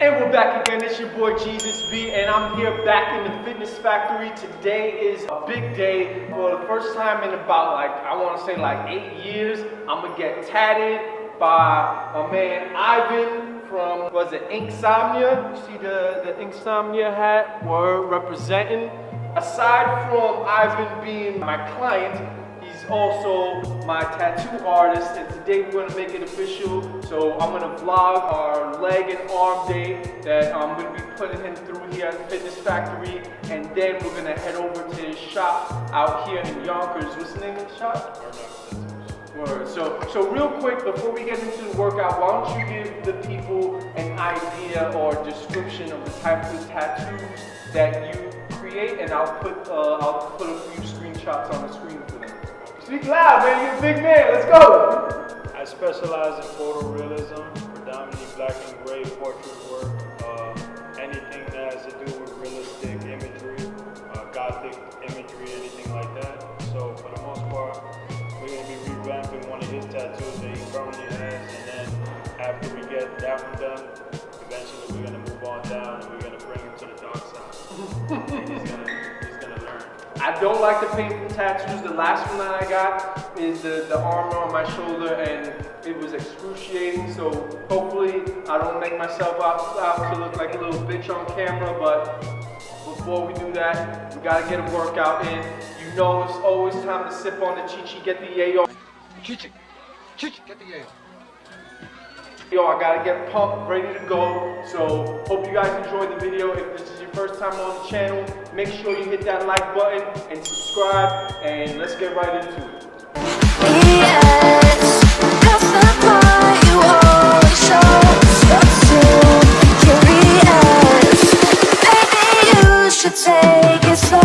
And we're back again. It's your boy Gezus B, and I'm here back in the fitness factory. Today is a big day. For the first time in about I want to say 8 years, I'm gonna get tatted by my man Ivan from, was it Insomnia? You see the Insomnia hat? We're representing. Aside from Ivan being my client, he's also my tattoo artist, and today we're gonna make it official. So I'm gonna vlog our leg and arm day that I'm gonna be putting him through here at the Fitness Factory, and then we're gonna head over to his shop out here in Yonkers. What's the name of the shop? Word. So real quick, before we get into the workout, why don't you give the people an idea or description of the types of tattoos that you create, and I'll put a few screenshots on the screen for them. Speak loud, man. You're a big man. Let's go. I specialize in photorealism, predominantly black and gray portrait work, anything that has to do with realistic imagery, gothic imagery, anything like that. So for the most part, we're going to be revamping one of his tattoos that he currently has, and then after we get that one done, eventually we're going to move on down and we're going to bring him to the dark side. And he's going to learn. I don't like the painful tattoos. The last one that I got is the armor on my shoulder, and it was excruciating. So hopefully I don't make myself out to look like a little bitch on camera. But before we do that, we gotta get a workout in. You know it's always time to sip on the chichi, get the yayo. Chichi, get the yayo. Yo, I gotta get pumped, ready to go. So hope you guys enjoyed the video. If this is your first time on the channel, make sure you hit that like button and subscribe, and let's get right into it. Yes, that's the part you always show. So curious, maybe you should take it slow.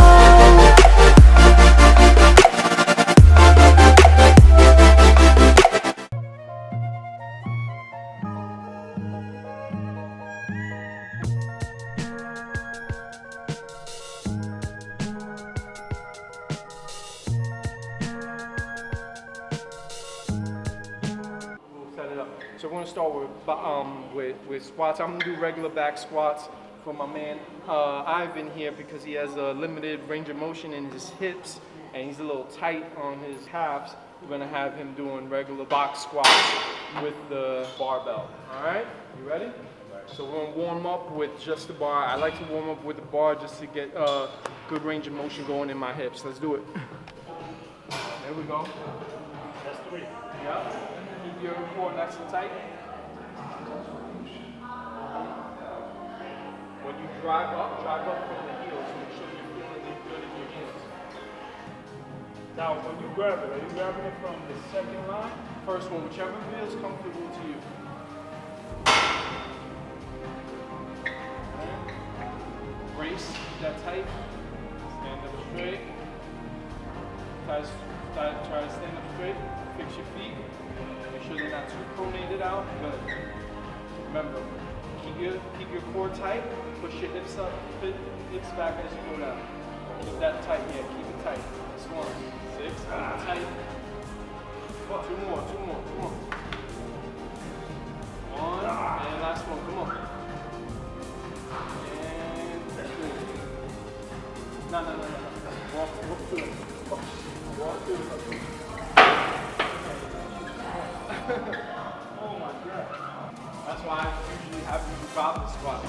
So we're gonna start with squats. I'm gonna do regular back squats for my man Ivan here, because he has a limited range of motion in his hips and he's a little tight on his calves. We're gonna have him doing regular box squats with the barbell. All right, you ready? So we're gonna warm up with just the bar. I like to warm up with the bar just to get good range of motion going in my hips. Let's do it. There we go. That's 3. Yeah. Keep your core nice and tight. When you drive up from the heels. Make sure you're feeling it good in your hands. Now, when you grab it, are you grabbing it from the second line? First one, whichever feels comfortable to you. Brace, keep that tight. Stand up straight. Try to stand up straight. Fix your feet. Make sure they're not too pronated out. Good. Remember, keep your core tight. Push your hips up, hips back as you go down. Keep that tight. Yeah, keep it tight. That's 1, 6. Keep it tight. 2 more. Come on. 1 and last one. Come on. And 2. No. Walk through it. Walk through it. Oh my God. That's why I usually have you drop the squat.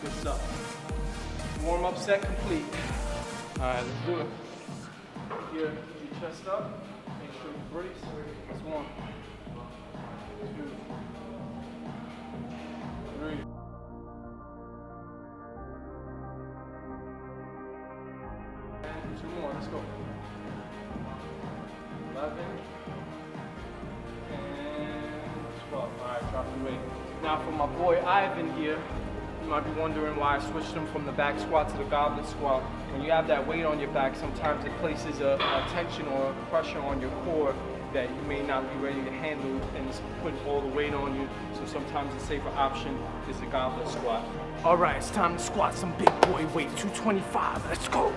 Good stuff. Warm up set complete. All right, let's do it. Keep your chest up. Make sure you brace. That's 1, 2, 3. And 2 more. Let's go. 11 and 12. All right, drop the weight. Now for my boy Ivan here, you might be wondering why I switched him from the back squat to the goblet squat. when you have that weight on your back, sometimes it places a tension or pressure on your core that you may not be ready to handle, and it's putting all the weight on you. So sometimes the safer option is the gauntlet squat. All right, it's time to squat some big boy weight, 225. Let's go.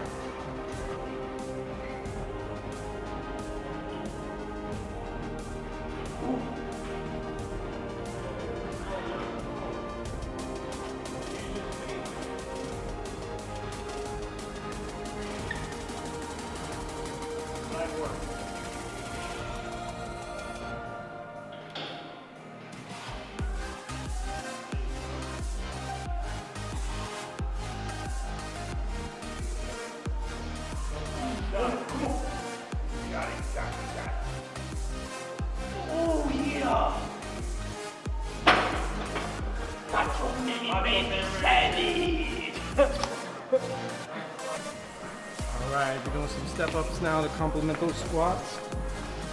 Alright, we're doing some step ups now to complement those squats.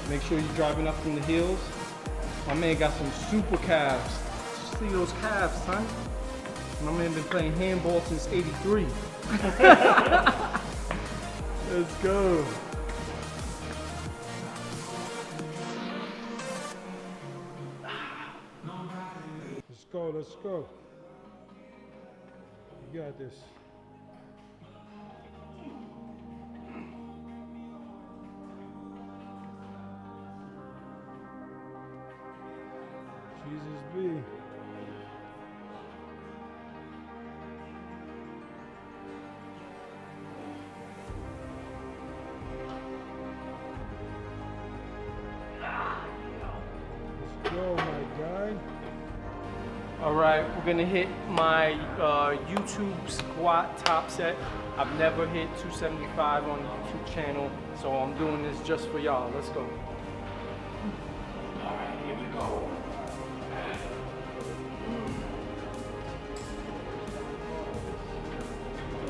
Make sure you're driving up from the heels. My man got some super calves. See those calves, son? My man been playing handball since '83. Let's go. Let's go. You got this. Jesus be. Let's go, my guy. All right, we're gonna hit my YouTube squat top set. I've never hit 275 on the YouTube channel, so I'm doing this just for y'all. Let's go. All right, here we go.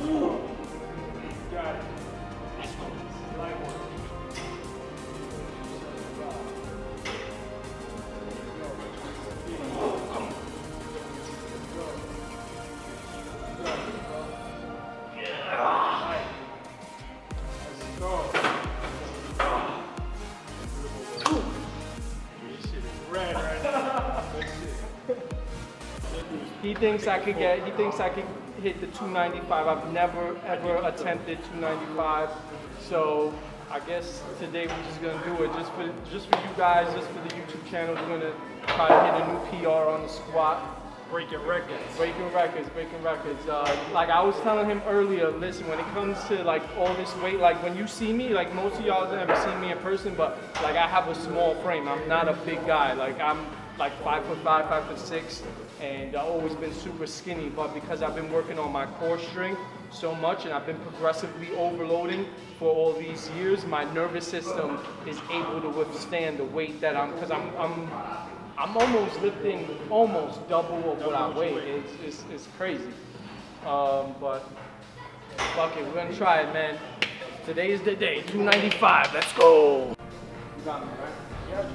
Ooh. Got it. Let's go. Light work. He thinks I could hit the 295. I've never ever attempted 295. So I guess today we're just gonna do it just for you guys, just for the YouTube channel. We're gonna try to hit a new PR on the squat. Breaking records. Breaking records. Like I was telling him earlier, listen, when it comes to like all this weight, like when you see me, like most of y'all have never seen me in person, but like I have a small frame. I'm not a big guy. Like I'm like 5'5", 5'6", and I've always been super skinny. But because I've been working on my core strength so much, and I've been progressively overloading for all these years, my nervous system is able to withstand the weight that because I'm almost lifting almost double of what I weigh. It's crazy. But fuck it, we're gonna try it, man. Today is the day. 295. Let's go. You got me, right? Yep.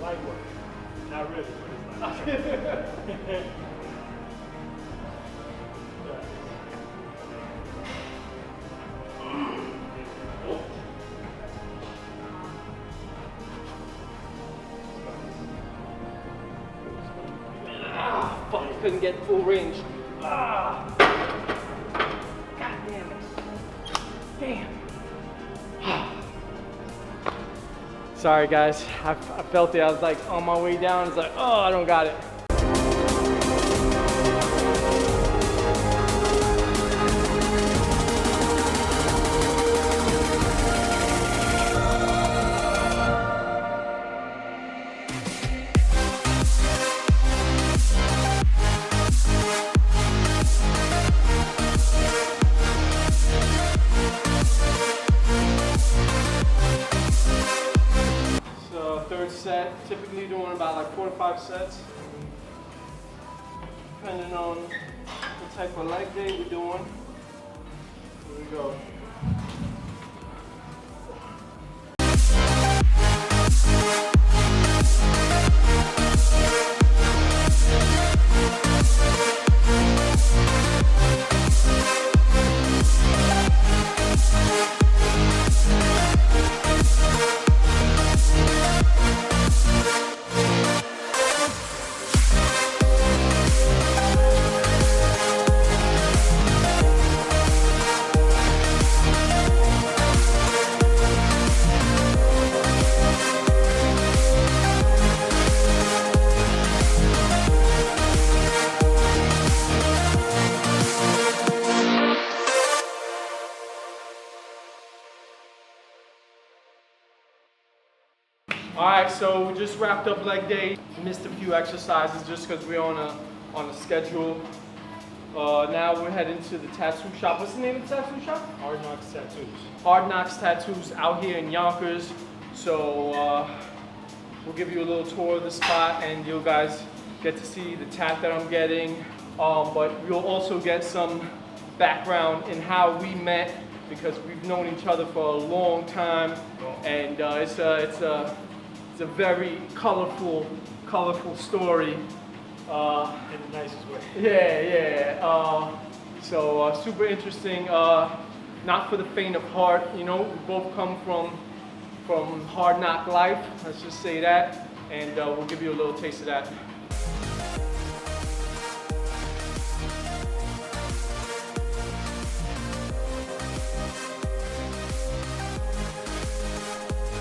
Light work. Not really, but it's light. Fuck, couldn't get full range. God damn it. Damn. Sorry guys, I felt it. I was like on my way down. It's like, oh, I don't got it. Third set, typically doing about like 4 to 5 sets, depending on the type of leg day we're doing. Here we go. All right, so we just wrapped up leg day. Missed a few exercises just because we're on a schedule. Now we're heading to the tattoo shop. What's the name of the tattoo shop? Hard Knocks Tattoos. Hard Knocks Tattoos out here in Yonkers. So we'll give you a little tour of the spot, and you guys get to see the tat that I'm getting. But we'll also get some background in how we met, because we've known each other for a long time, and it's a very colorful story. In the nicest way. Yeah. So super interesting. Not for the faint of heart. You know, we both come from hard knock life. Let's just say that, and we'll give you a little taste of that.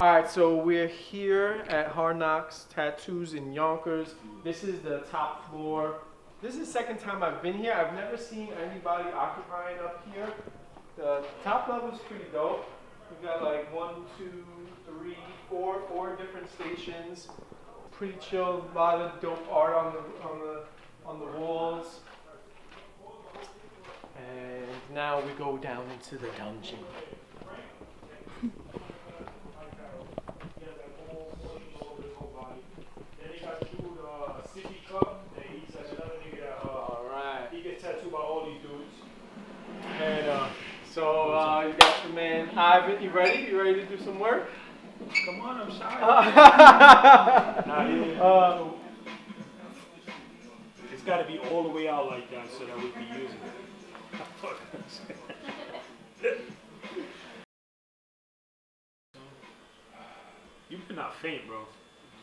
All right, so we're here at Hard Knocks Tattoos in Yonkers. This is the top floor. This is the second time I've been here. I've never seen anybody occupying up here. The top level is pretty dope. We've got like 1, 2, 3, 4 different stations. Pretty chill. A lot of dope art on the walls. And now we go down into the dungeon. So you got your man Ivan. You ready? You ready to do some work? Come on, I'm shy. It's got to be all the way out like that so that we can use it. You better not faint, bro.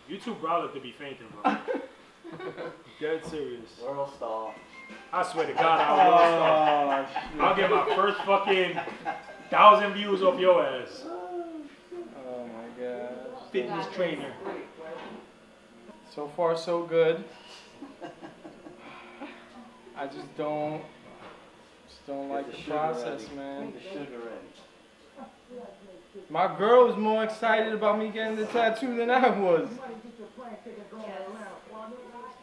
You too brolic to be fainting, bro. Dead serious. World star. I swear to God, I'll get my first fucking 1,000 views off your ass. Oh my god. Fitness trainer. So far, so good. I just don't like the process, man. The sugar ready. My girl was more excited about me getting the tattoo than I was.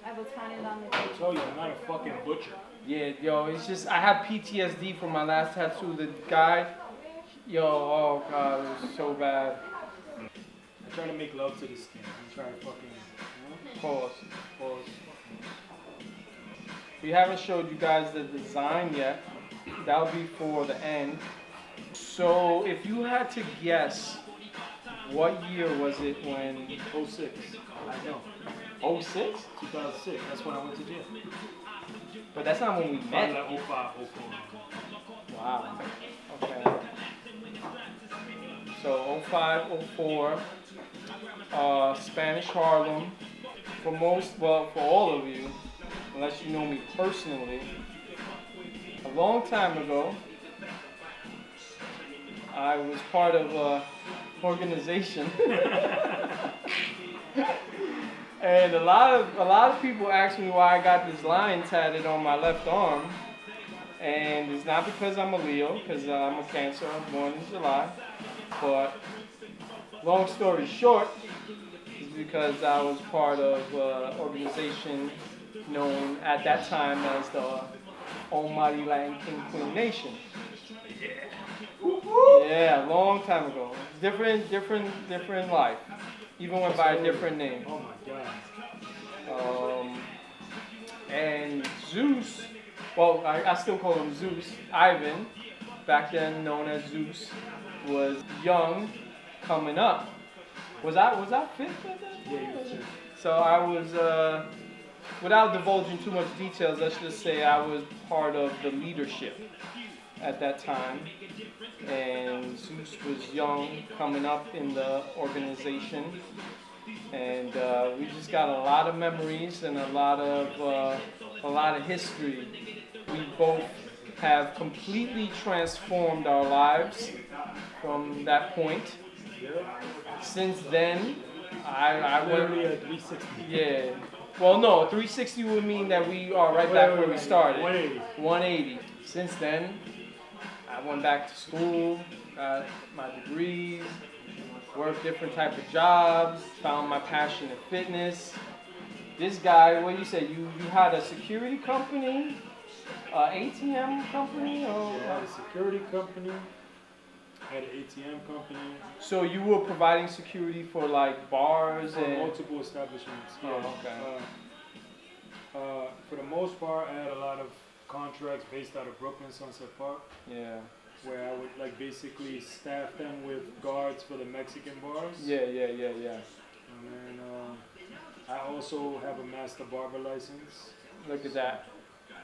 I was finding on the I told you, I'm not a fucking butcher. Yeah, yo, it's just, I have PTSD from my last tattoo. The guy, yo, oh god, it was so bad. I try to make love to the skin. I'm trying to fucking, Pause. We haven't showed you guys the design yet. That'll be for the end. So, if you had to guess, what year was it when? 06. I know. 06? 2006. That's when I went to jail. But that's not when we met. Probably like 05, 04. Wow. Okay. So 05, 04, Spanish Harlem. For all of you, unless you know me personally, a long time ago, I was part of an organization. And a lot of people ask me why I got this lion tatted on my left arm, and it's not because I'm a Leo, because I'm a Cancer. I'm born in July. But long story short, is because I was part of an organization known at that time as the Almighty Latin King Queen Nation. Yeah, a long time ago. Different life. Even went by a different name. Oh my god. And Zeus, well, I still call him Zeus. Ivan, back then known as Zeus, was young, coming up. Was I fifth at that time? Yeah, you were fifth. So I was, without divulging too much details, let's just say I was part of the leadership at that time. And Zeus was young, coming up in the organization. And we just got a lot of memories and a lot of history. We both have completely transformed our lives from that point. Since then, I went. Literally a 360. Yeah. Well, no, 360 would mean that we are right back where we started. 180. 180. Since then, I went back to school, got my degrees, worked different type of jobs, found my passion in fitness. This guy, what you said, you had a security company, ATM company, or I had a security company. I had an ATM company. so you were providing security for like bars For and multiple establishments. Oh, okay. For the most part, I had a lot of contracts based out of Brooklyn, Sunset Park, yeah, where I would like basically staff them with guards for the Mexican bars. yeah. And then I also have a master barber license. Look at that.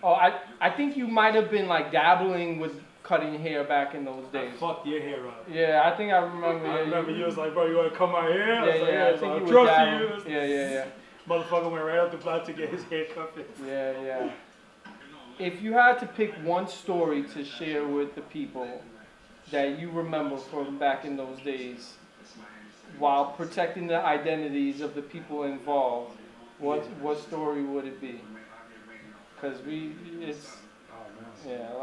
Oh, I think you might have been like dabbling with cutting hair back in those I days. fucked your hair up. Yeah, I think I remember. I remember you was like, bro, you want to cut my hair? I was like, Yeah, I so think I you were trust dabbling. you. Yeah. Motherfucker went right up the block to get his hair cut. Yeah. If you had to pick one story to share with the people that you remember from back in those days, while protecting the identities of the people involved, what story would it be? Because it's Oh man. yeah, a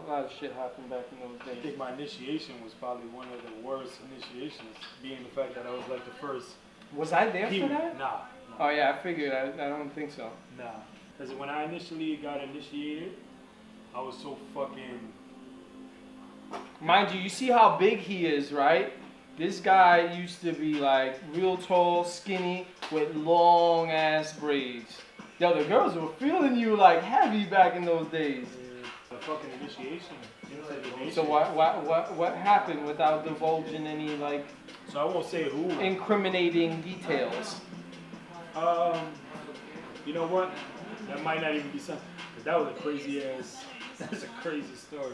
lot of shit happened back in those I days. think my initiation was probably one of the worst initiations, being the fact that I was like the first. Was I there for People. that? Nah. Oh yeah, I figured. I don't think so. Nah. Because when I initially got initiated, I was so fucking. Mind you, you see how big he is, right? This guy used to be like real tall, skinny, with long ass braids. Yo, the girls were feeling you like heavy back in those days. The fucking initiation. Into the nation. So what happened without divulging any like So I won't say who. incriminating details? You know what? That might not even be something. Cause that was a crazy ass. That's a crazy story.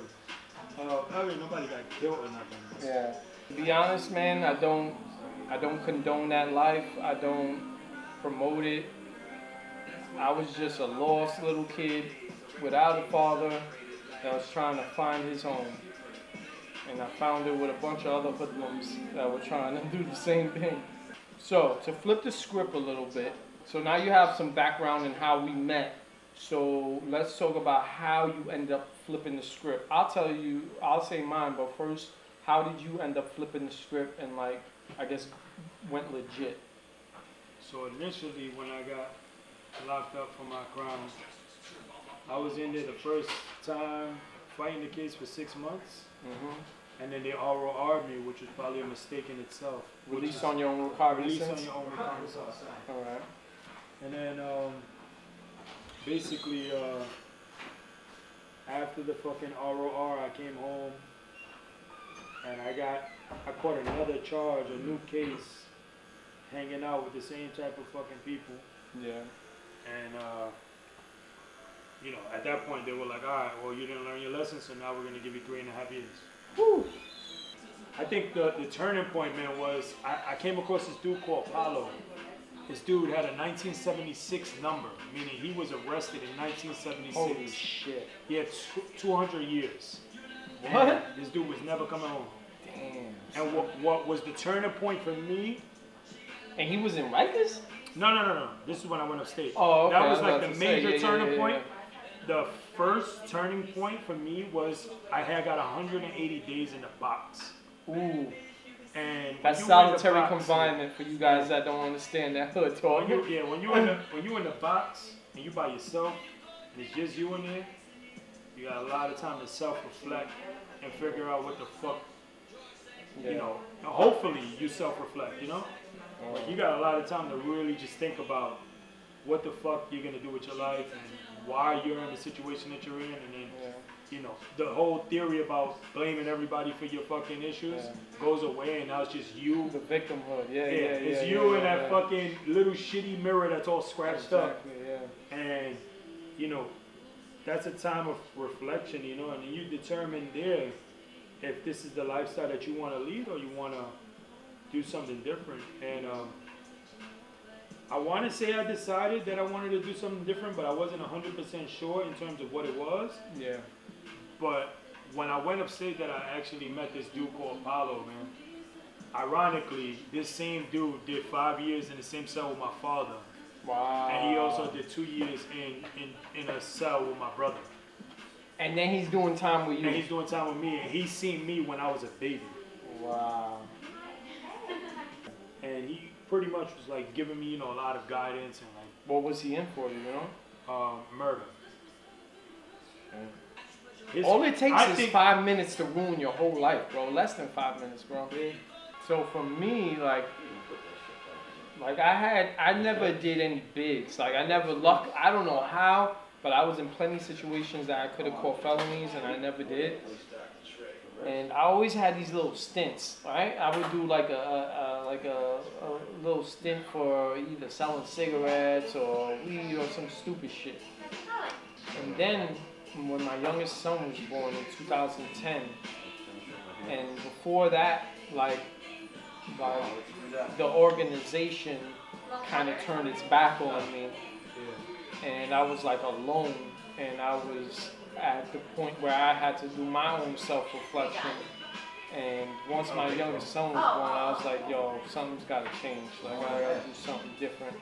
I mean, nobody got killed or nothing. Yeah. To be honest, man, I don't condone that life. I don't promote it. I was just a lost little kid without a father that was trying to find his home. And I found it with a bunch of other hoodlums that were trying to do the same thing. So, to flip the script a little bit, so now you have some background in how we met. So, let's talk about how you end up flipping the script. I'll say mine, but first, how did you end up flipping the script and like, I guess, went legit? So initially, when I got locked up for my crimes, I was in there the first time fighting the case for 6 months, and then they ROR'd me, which was probably a mistake in itself. Released on your own recognizance? Released on your own recognizance. Alright. And then basically after the fucking ROR, I came home and I caught another charge, a new case, hanging out with the same type of fucking people. Yeah. And you know, at that point they were like, all right, well, you didn't learn your lesson, so now we're gonna give you 3.5 years. Whew. I think the turning point, man, was I came across this dude called Paulo. This dude had a 1976 number, meaning he was arrested in 1976. Holy shit. He had 200 years. What? And this dude was never coming home. Damn. And what was the turning point for me? And he was in Rikers? No. This is when I went upstate. Oh, okay. That I was was like about the to say, major yeah, turning yeah. point. The first turning point for me was I had got 180 days in the box. Ooh. And That's when you in the solitary box- confinement for you guys that don't understand that hood talk. When you in the box and you by yourself and it's just you in there, you got a lot of time to self-reflect and figure out what the fuck, Yeah. you know. Hopefully you self-reflect, you know. But you got a lot of time to really just think about what the fuck you're gonna do with your life and why you're in the situation that you're in, and then you know the whole theory about blaming everybody for your fucking issues goes away, and now it's just you. The victimhood, It's you in that fucking little shitty mirror that's all scratched up. Yeah. And, you know, that's a time of reflection, you know, and you determine there if this is the lifestyle that you want to lead or you want to do something different. And I want to say I decided that I wanted to do something different, but I wasn't 100% sure in terms of what it was. Yeah. But when I went upstate, that I actually met this dude called Paulo, man. Ironically, this same dude did 5 years in the same cell with my father. Wow. And he also did 2 years in a cell with my brother. And then he's doing time with you. And he's doing time with me, and he's seen me when I was a baby. Wow. and he pretty much was like giving me, you know, a lot of guidance and like What was he in for, you know? murder. His- All it takes I is think- 5 minutes to ruin your whole life, bro. Less than 5 minutes, bro. So for me, like I never did any bigs. Like I don't know how, but I was in plenty of situations that I could have caught felonies and I never did. And I always had these little stints, right? I would do like a little stint for either selling cigarettes or weed or some stupid shit. And then when my youngest son was born in 2010, and before that, like the organization kind of turned its back on me, and I was like alone, and I was at the point where I had to do my own self-reflection. And once my youngest son was born, I was like, yo, something's got to change. Like I got to do something different.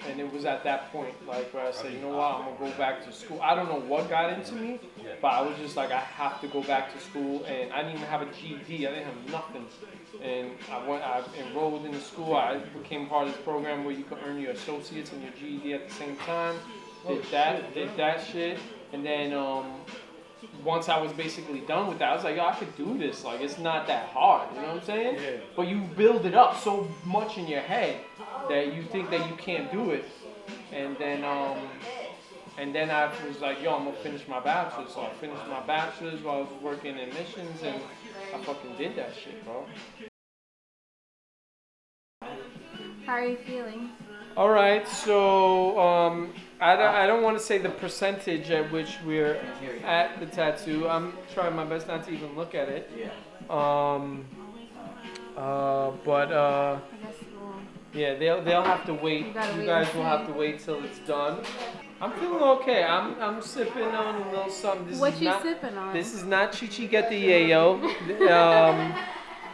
And it was at that point, like, where I said, you know what, I'm gonna go back to school. I don't know what got into me, but I was just like, I have to go back to school. And I didn't even have a GED. I didn't have nothing. And I enrolled in the school. I became part of this program where you could earn your associates and your GED at the same time. Did that shit. And then once I was basically done with that, I was like, yo, I could do this. Like, it's not that hard. You know what I'm saying? Yeah. But you build it up so much in your head that you think that you can't do it. And then I was like, yo, I'm gonna finish my bachelor's. So I finished my bachelor's while I was working in missions, and I fucking did that shit, bro. How are you feeling? All right, so I don't want to say the percentage at which we're at the tattoo. I'm trying my best not to even look at it. But I guess we'll. yeah, they'll have to wait. You gotta You wait guys and will see. have to wait till it's done. I'm feeling okay. I'm sipping on a little something. This What is you not, sipping on? This is not Chichi Get the Yayo.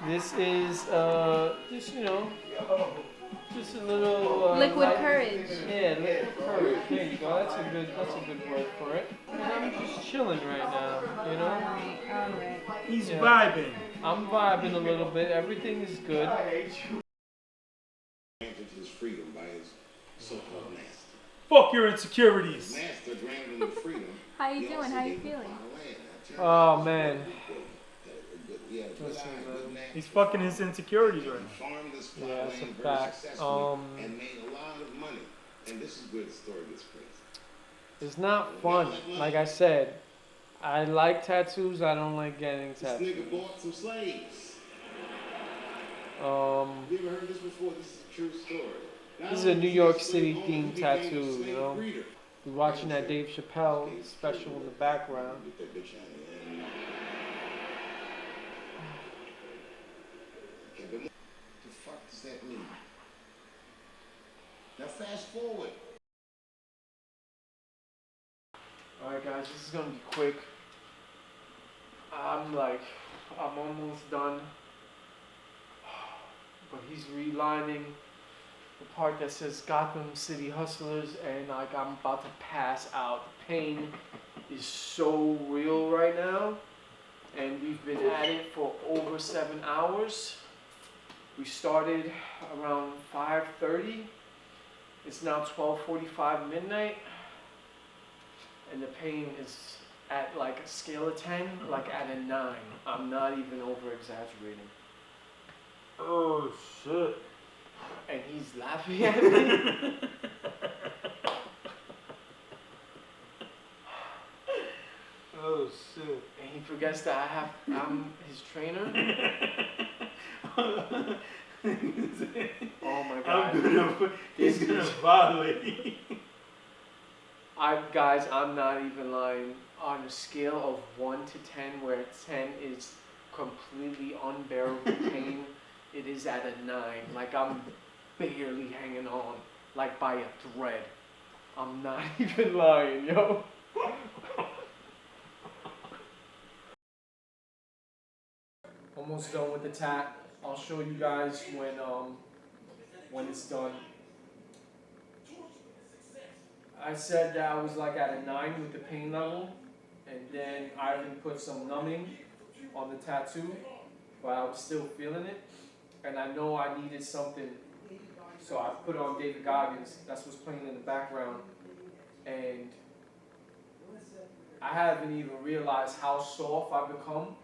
This is just just a little Liquid light- courage. Yeah, liquid courage. There you go. That's a good word for it. And I'm just chilling right now, you know. Alright. He's Yeah. vibing. I'm vibing a little bit. Everything is good. Granted his freedom by his so-called master. Fuck your insecurities. Master granted him the freedom. How you He doing? also How you gave him feeling? farmland. Oh man. He had a good Listen, eye, good knack. He's fucking his insecurities right now. Farmed this Yeah, that's a farmland very fact. successfully and made a lot of money. And this is where the story gets crazy. It's not fun. Like I said, I like tattoos. I don't like getting This tattoos. nigga bought some slaves. Um, You ever heard this before? This is a true story. Not This is a only New was he York slave City owner, themed he became a tattoo, slave you know? breeder. You're watching that Dave Chappelle special in the background. Get that bitch out of here. Okay, but what the fuck does that mean? Now fast forward. Alright guys, this is gonna be quick. I'm almost done. But he's relining the part that says Gotham City Hustlers, and like I'm about to pass out. The pain is so real right now. And we've been at it for over 7 hours. We started around 5:30. It's now 12:45 midnight. And the pain is at like a scale of 10, like at a 9. I'm not even over exaggerating. Oh shit. And he's laughing at me. Oh shit. And he forgets that I'm his trainer. Oh my god. He's gonna violate. Guys, I'm not even lying. On a scale of 1 to 10, where 10 is completely unbearable pain, it is at a 9. Like I'm barely hanging on, like by a thread. I'm not even lying, yo. Almost done with the tat. I'll show you guys when it's done. I said that I was like at a 9 with the pain level, and then Ivan put some numbing on the tattoo, but I was still feeling it. And I know I needed something, so I put on David Goggins. That's what's playing in the background. And I haven't even realized how soft I've become.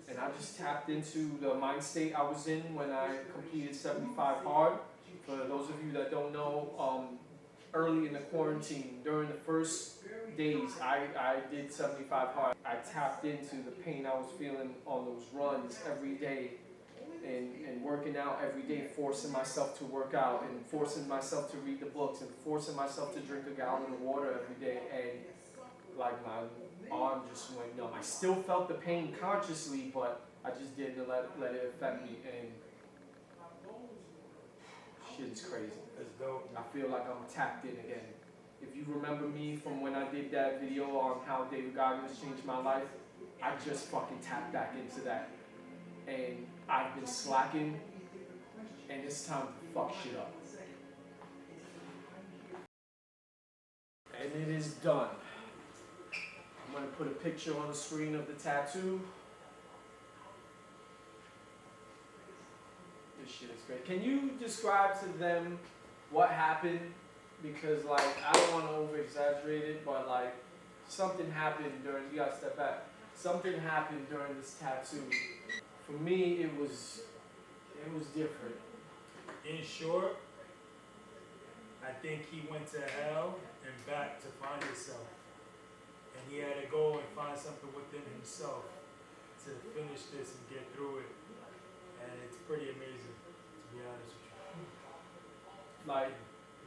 And I just tapped into the mind state I was in when I completed 75 hard. For those of you that don't know, early in the quarantine, during the first days, I did 75 hard. I tapped into the pain I was feeling on those runs every day and working out every day, forcing myself to work out and forcing myself to read the books and forcing myself to drink a gallon of water every day. And like my arm just went numb. I still felt the pain consciously, but I just didn't let it affect me. And shit's crazy. That's dope. I feel like I'm tapped in again. If you remember me from when I did that video on how David Goggins changed my life, I just fucking tapped back into that. And I've been slacking, and it's time to fuck shit up. And it is done. I'm gonna put a picture on the screen of the tattoo. This shit is great. Can you describe to them what happened? Because like, I don't wanna over exaggerate it, but like, something happened during, you gotta step back. Something happened during this tattoo. For me, it was different. In short, I think he went to hell and back to find himself. And he had to go and find something within himself to finish this and get through it. And it's pretty amazing, to be honest with you. Like,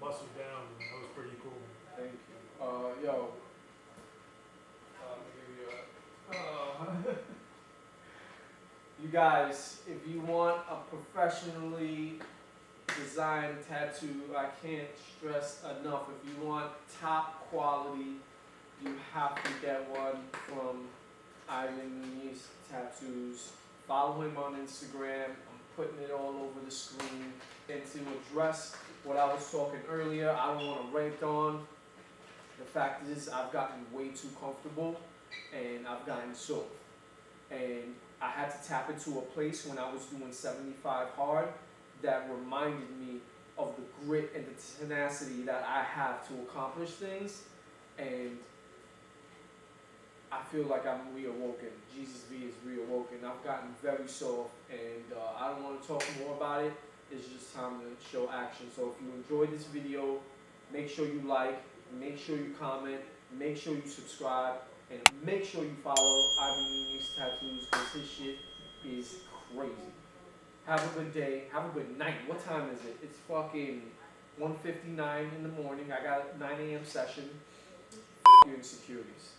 Muscle down, man. That was pretty cool. thank you. Yo. Let me give you a, you guys, if you want a professionally designed tattoo, I can't stress enough. If you want top quality, you have to get one from Ivan Muniz Tattoos. Follow him on Instagram. I'm putting it all over the screen. And to address what I was talking earlier, I don't want to rant on. The fact is, I've gotten way too comfortable and I've gotten soft. And I had to tap into a place when I was doing 75 hard that reminded me of the grit and the tenacity that I have to accomplish things. And I feel like I'm reawoken. Gezus V is reawoken. I've gotten very soft, and I don't want to talk more about it. It's just time to show action. So if you enjoyed this video, make sure you like, make sure you comment, make sure you subscribe, and make sure you follow Ivan Muniz Tattoos, because his shit is crazy. Have a good day. Have a good night. What time is it? It's fucking 1:59 in the morning. I got a 9 a.m. session. F*** you insecurities.